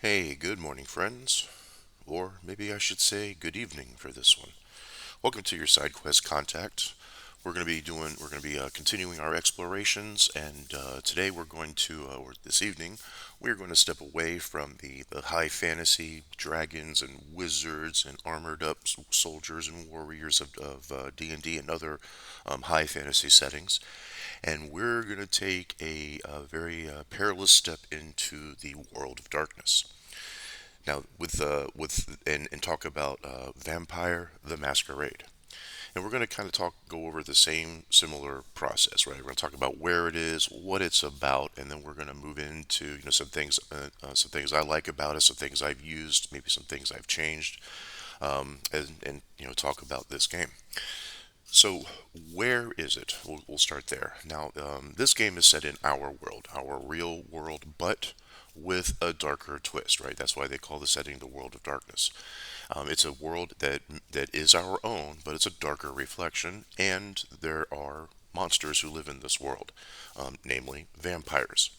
Hey, good morning, friends. Or maybe I should say good evening for this one. Welcome to your side quest contact. We're going to be continuing our explorations, and today or this evening, we're going to step away from the high fantasy dragons and wizards and armored up soldiers and warriors of D&D and other high fantasy settings, and we're going to take a very perilous step into the world of darkness. Now, and talk about Vampire the Masquerade. And we're going to kind of go over the same similar process, right? We're going to talk about where it is, what it's about, and then we're going to move into some things I like about it, some things I've used, maybe some things I've changed, and talk about this game. So, where is it? We'll start there. Now, this game is set in our world, our real world, but with a darker twist, right? That's why they call the setting the world of darkness. It's a world that is our own, but it's a darker reflection, and there are monsters who live in this world, namely vampires.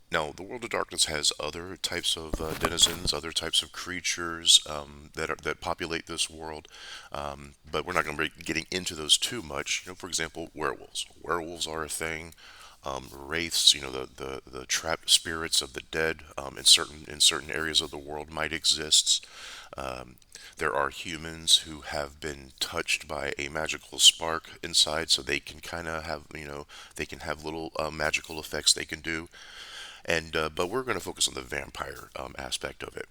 Now, the world of darkness has other types of denizens, other types of creatures that populate this world, but we're not going to be getting into those too much. For example, werewolves. Werewolves are a thing. Wraiths, the trapped spirits of the dead, in certain areas of the world might exist. Um, there are humans who have been touched by a magical spark inside, so they can kind of have, they can have little magical effects they can do. And but we're going to focus on the vampire aspect of it.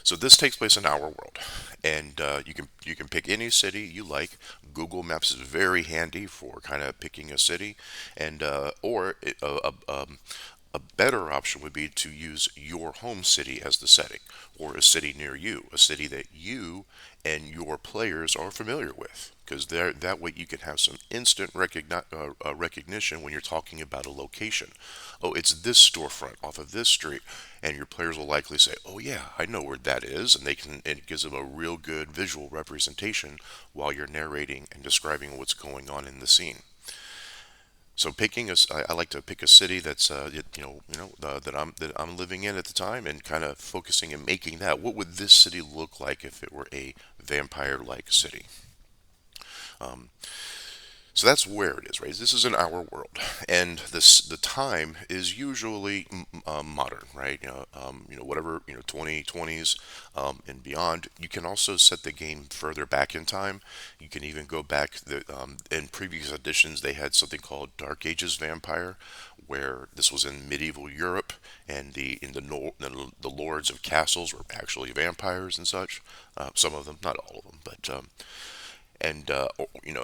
So this takes place in our world, and you can pick any city you like. Google Maps is very handy for kind of picking a city, and a better option would be to use your home city as the setting, or a city near you, a city that you and your players are familiar with, because that way you can have some instant recognition when you're talking about a location. Oh, it's this storefront off of this street, and your players will likely say, "Oh yeah, I know where that is," and it gives them a real good visual representation while you're narrating and describing what's going on in the scene. So I like to pick a city that's that I'm living in at the time, and kind of focusing and making that. What would this city look like if it were a vampire-like city? Um, so that's where it is, right? This is in our world, and the time is usually modern, right? Whatever 2020s and beyond. You can also set the game further back in time. You can even go back. In previous editions, they had something called Dark Ages Vampire, where this was in medieval Europe, and the lords of castles were actually vampires and such. Some of them, not all of them, but and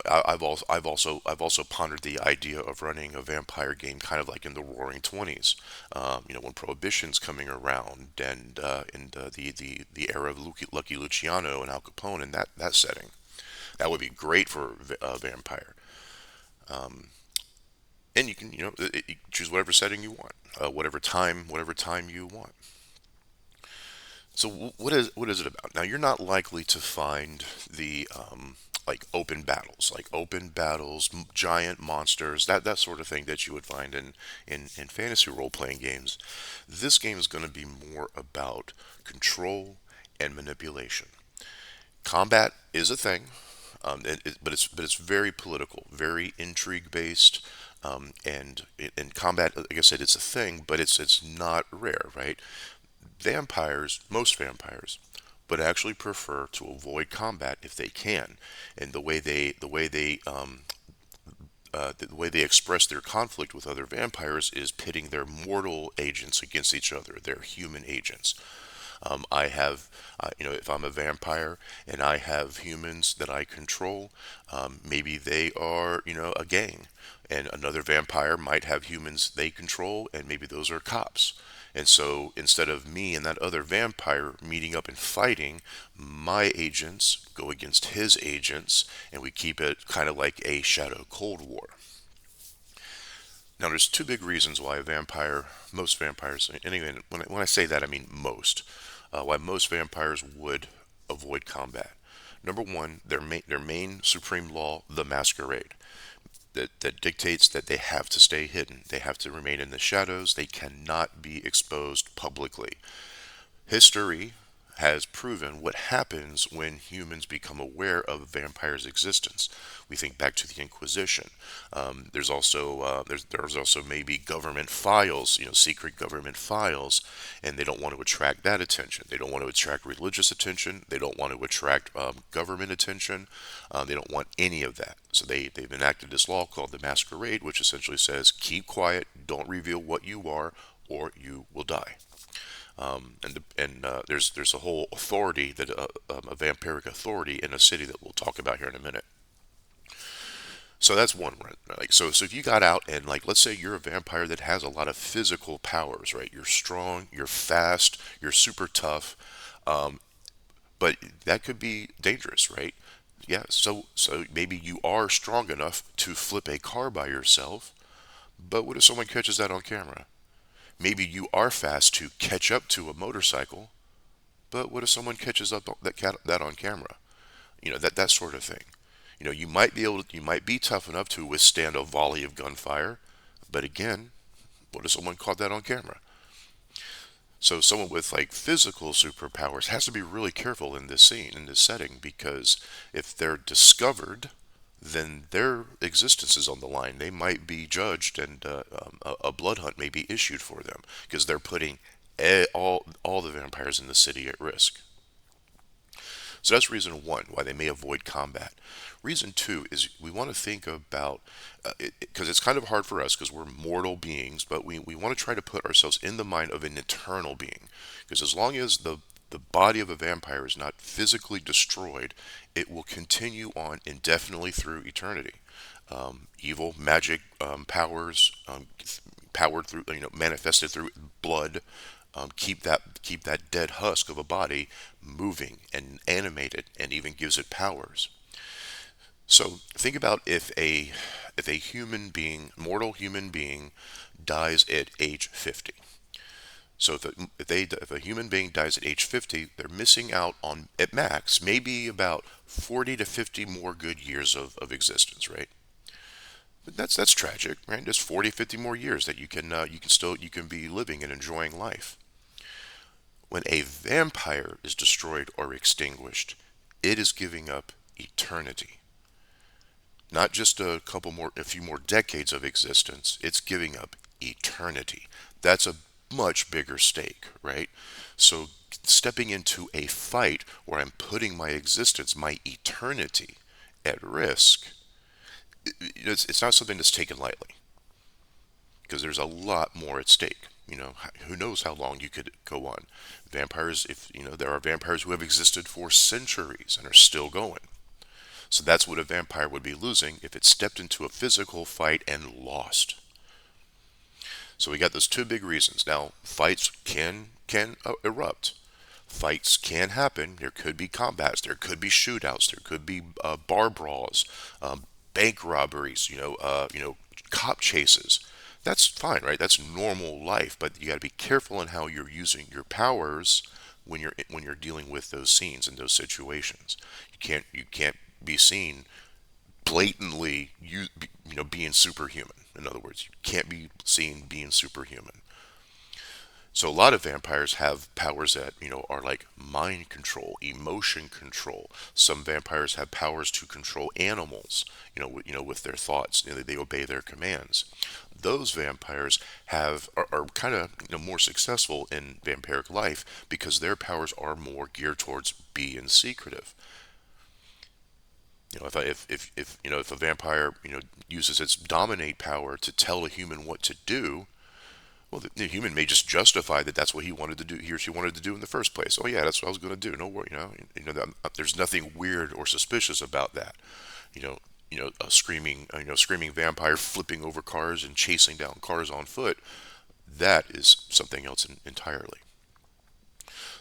I've also pondered the idea of running a vampire game kind of like in the Roaring Twenties, when Prohibition's coming around, and the era of Lucky Luciano and Al Capone, and that setting. That would be great for a vampire. Um, and you can you choose whatever setting you want, whatever time you want. So what is it about? Now you're not likely to find the like open battles, giant monsters, that sort of thing that you would find in fantasy role playing games. This game is going to be more about control and manipulation. Combat is a thing, but it's very political, very intrigue based. And combat, like I said, it's a thing, but it's not rare, right? Most vampires, but actually prefer to avoid combat if they can. And the way they express their conflict with other vampires is pitting their mortal agents against each other, their human agents. If I'm a vampire and I have humans that I control, maybe they are, a gang, and another vampire might have humans they control, and maybe those are cops. And so instead of me and that other vampire meeting up and fighting, my agents go against his agents, and we keep it kind of like a Shadow Cold War. Now, there's two big reasons why most vampires, anyway, when I say that, I mean most, why most vampires would avoid combat. Number one, their main supreme law, the Masquerade. that dictates that they have to stay hidden. They have to remain in the shadows. They cannot be exposed publicly. History has proven what happens when humans become aware of vampires' existence. We think back to the Inquisition. There's also maybe government files, secret government files, and they don't want to attract that attention. They don't want to attract religious attention. They don't want to attract government attention. They don't want any of that. So they've enacted this law called the Masquerade, which essentially says keep quiet, don't reveal what you are, or you will die. There's a whole authority a vampiric authority in a city that we'll talk about here in a minute. So that's one, right? So if you got out and like let's say you're a vampire that has a lot of physical powers, right? You're strong, you're fast, you're super tough, but that could be dangerous, right? Yeah. So maybe you are strong enough to flip a car by yourself, but what if someone catches that on camera? Maybe you are fast to catch up to a motorcycle, but what if someone catches up that on camera? That sort of thing. You might be tough enough to withstand a volley of gunfire, but again, what if someone caught that on camera? So someone with like physical superpowers has to be really careful in this scene, in this setting, because if they're discovered, then their existence is on the line. They might be judged, and a blood hunt may be issued for them because they're putting all the vampires in the city at risk. So that's reason one why they may avoid combat. Reason two is we want to think about because it's kind of hard for us because we're mortal beings, but we want to try to put ourselves in the mind of an eternal being. Because as long as the body of a vampire is not physically destroyed, it will continue on indefinitely through eternity. Evil magic powers, powered through, manifested through blood, keep that dead husk of a body moving and animated, and even gives it powers. So think about if a human being, mortal human being, dies at age 50. So if a human being dies at age 50, they're missing out on at max maybe about 40 to 50 more good years of existence, right? But that's tragic, right? There's 40, 50 more years that you can be living and enjoying life. When a vampire is destroyed or extinguished, it is giving up eternity. Not just a few more decades of existence, it's giving up eternity. That's a much bigger stake, right? So stepping into a fight where I'm putting my existence, my eternity at risk, it's not something that's taken lightly because there's a lot more at stake. Who knows how long you could go on. Vampires, if there are vampires who have existed for centuries and are still going. So that's what a vampire would be losing if it stepped into a physical fight and lost. So we got those two big reasons. Now, fights can erupt. Fights can happen. There could be combats. There could be shootouts. There could be bar brawls, bank robberies. Cop chases. That's fine, right? That's normal life. But you got to be careful in how you're using your powers when you're dealing with those scenes and those situations. You can't be seen blatantly being superhuman. In other words, you can't be seen being superhuman. So a lot of vampires have powers that are like mind control, emotion control. Some vampires have powers to control animals, with their thoughts. They obey their commands. Those vampires are kind of more successful in vampiric life because their powers are more geared towards being secretive. If a vampire uses its dominate power to tell a human what to do, well, the human may just justify that that's what he wanted to do, he or she wanted to do in the first place. Oh yeah, that's what I was going to do. No worry, there's nothing weird or suspicious about that. A screaming vampire flipping over cars and chasing down cars on foot. That is something else entirely.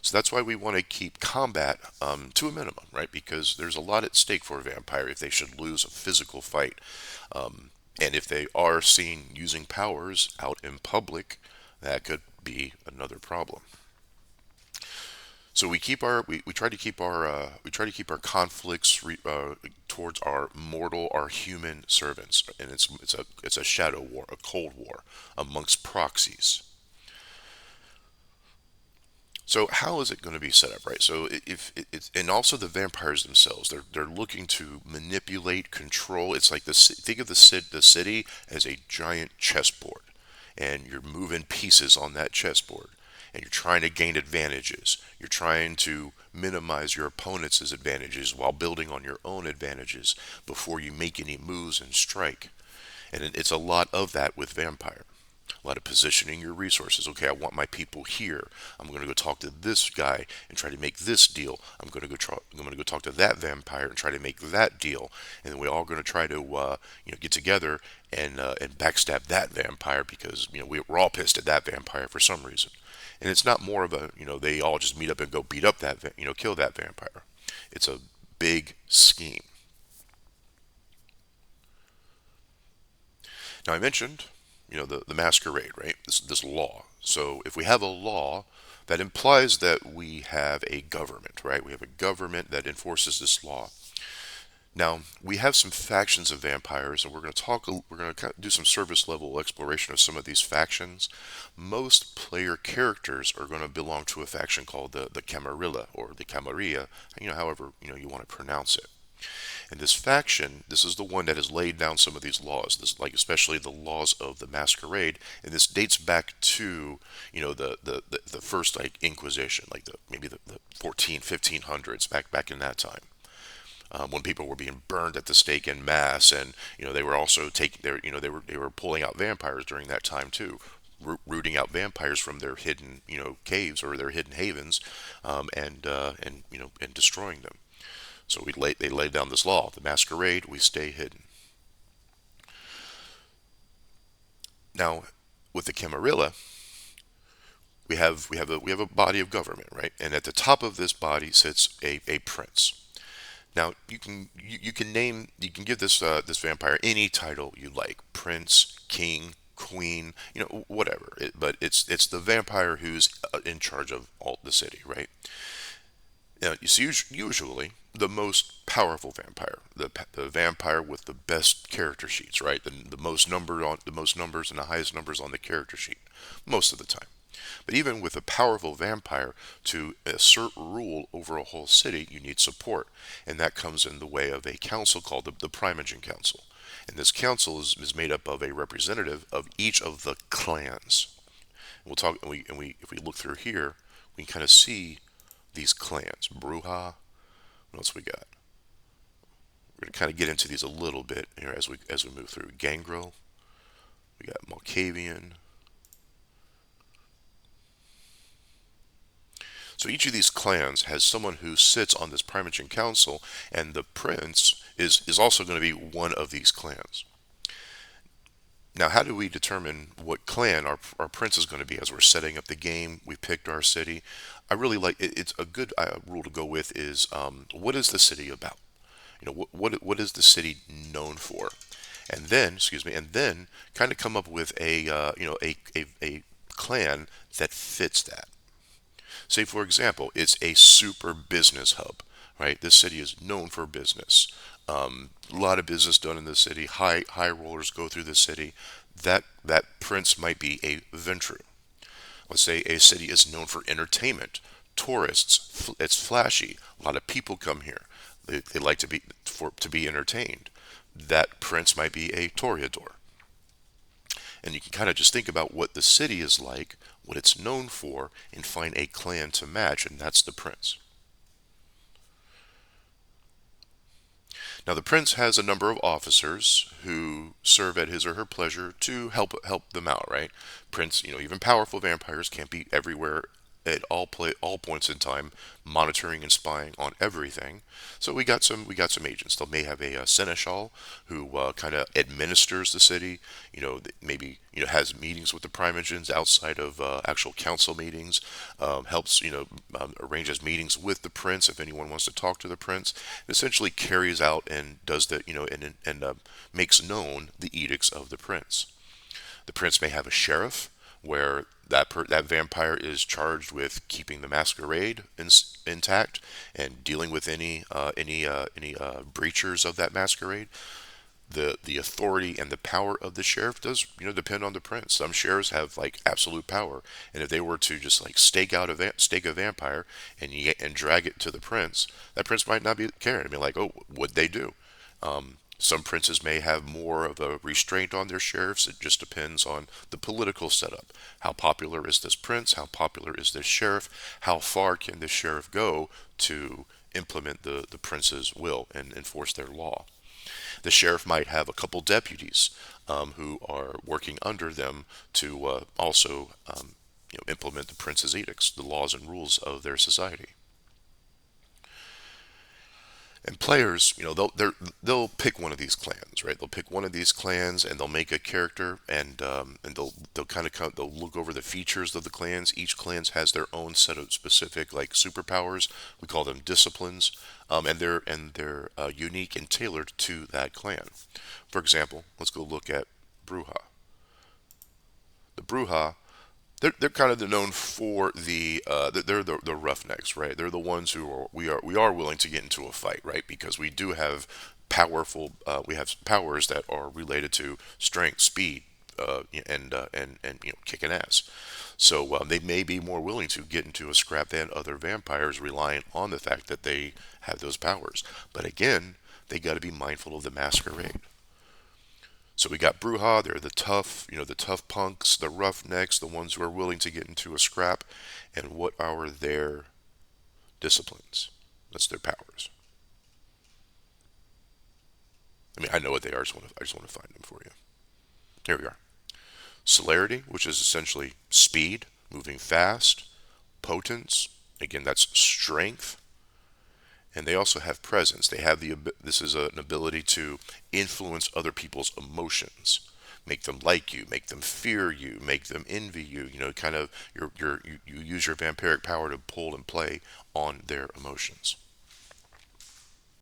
So that's why we want to keep combat to a minimum, right? Because there's a lot at stake for a vampire if they should lose a physical fight. And if they are seen using powers out in public, that could be another problem. So we try to keep our conflicts towards our mortal, our human servants, and it's a shadow war, a cold war amongst proxies. So how is it going to be set up, right? So if it's, and also the vampires themselves, they're looking to manipulate, control. It's like this. Think of the city as a giant chessboard, and you're moving pieces on that chessboard, and you're trying to gain advantages. You're trying to minimize your opponent's advantages while building on your own advantages before you make any moves and strike. And it's a lot of that with vampire. A lot of positioning your resources. Okay, I want my people here. I'm going to go talk to this guy and try to make this deal. I'm going to go talk to that vampire and try to make that deal. And then we're all going to try to get together and backstab that vampire because we're all pissed at that vampire for some reason. And it's not more of a they all just meet up and go beat up that kill that vampire. It's a big scheme. Now I mentioned the masquerade, right? This law. So if we have a law, that implies that we have a government, right? We have a government that enforces this law. Now we have some factions of vampires, and we're going to talk. We're going to do some service level exploration of some of these factions. Most player characters are going to belong to a faction called the Camarilla or the Camarilla, however you want to pronounce it. And this faction, this is the one that has laid down some of these laws, this like especially the laws of the Masquerade, and this dates back to the first like Inquisition, like maybe the 1500s, back in that time. When people were being burned at the stake in mass, and they were also taking their they were pulling out vampires during that time too, rooting out vampires from their hidden caves or their hidden havens, and destroying them. So they laid down this law: the masquerade, we stay hidden. Now, with the Camarilla, we have a body of government, right? And at the top of this body sits a prince. Now you can give this vampire any title you like: prince, king, queen, whatever. But it's the vampire who's in charge of all the city, right? Now, you see, usually the most powerful vampire, the vampire with the best character sheets, right? The most numbers and the highest numbers on the character sheet, most of the time. But even with a powerful vampire, to assert rule over a whole city, you need support, and that comes in the way of a council called the Primogen Council. And this council is made up of a representative of each of the clans. We'll talk, and we if we look through here, we can kind of see these clans. Bruja. What else we got? We're going to kind of get into these a little bit here as we move through. Gangrel. We got Malkavian. So each of these clans has someone who sits on this Primogen Council, and the prince is also going to be one of these clans. Now, how do we determine what clan our prince is going to be as we're setting up the game? We picked our city. I really like it. It's a good rule to go with is what is the city about? What is the city known for? And then, excuse me, and then kind of come up with a clan that fits that. Say, for example, it's a super business hub, right? This city is known for business. A lot of business done in the city. High rollers go through the city. That prince might be a Ventru. Let's say a city is known for entertainment, tourists. It's flashy. A lot of people come here. They like to be entertained. That prince might be a Toreador. And you can kind of just think about what the city is like, what it's known for, and find a clan to match, and that's the prince. Now, the prince has a number of officers who serve at his or her pleasure to help them out, right? Prince, even powerful vampires can't be everywhere at all points in time, monitoring and spying on everything. So we got some agents. They may have a seneschal who kind of administers the city. Maybe has meetings with the primogens outside of actual council meetings. Helps arranges meetings with the prince if anyone wants to talk to the prince. Essentially carries out and does the and makes known the edicts of the prince. The prince may have a sheriff, where that vampire is charged with keeping the masquerade intact and dealing with any breachers of that masquerade. The authority and the power of the sheriff does depend on the prince. Some sheriffs have like absolute power, and if they were to just like stake a vampire and drag it to the prince, that prince might not be caring. I mean, like, oh, what'd they do? Some princes may have more of a restraint on their sheriffs. It just depends on the political setup. How popular is this prince? How popular is this sheriff? How far can this sheriff go to implement the prince's will and enforce their law? The sheriff might have a couple deputies who are working under them to also implement the prince's edicts, the laws and rules of their society. And players, they'll pick one of these clans, right? They'll pick one of these clans and they'll make a character, and they'll they'll look over the features of the clans. Each clan has their own set of specific like superpowers. We call them disciplines, and they're unique and tailored to that clan. For example, let's go look at Bruja. The Bruja, they're kind of known for they're the roughnecks, right? They're the ones who we are willing to get into a fight, right? Because we do have we have powers that are related to strength, speed, and kicking ass. So they may be more willing to get into a scrap than other vampires, relying on the fact that they have those powers. But again, they got to be mindful of the masquerade. So we got Bruja, they're the tough punks, the roughnecks, the ones who are willing to get into a scrap. And what are their disciplines? That's their powers. I mean, I know what they are. I just want to find them for you. Here we are. Celerity, which is essentially speed, moving fast. Potence, again, that's strength. And they also have presence. They have this is an ability to influence other people's emotions, make them like you, make them fear you, make them envy you. Kind of you use your vampiric power to pull and play on their emotions.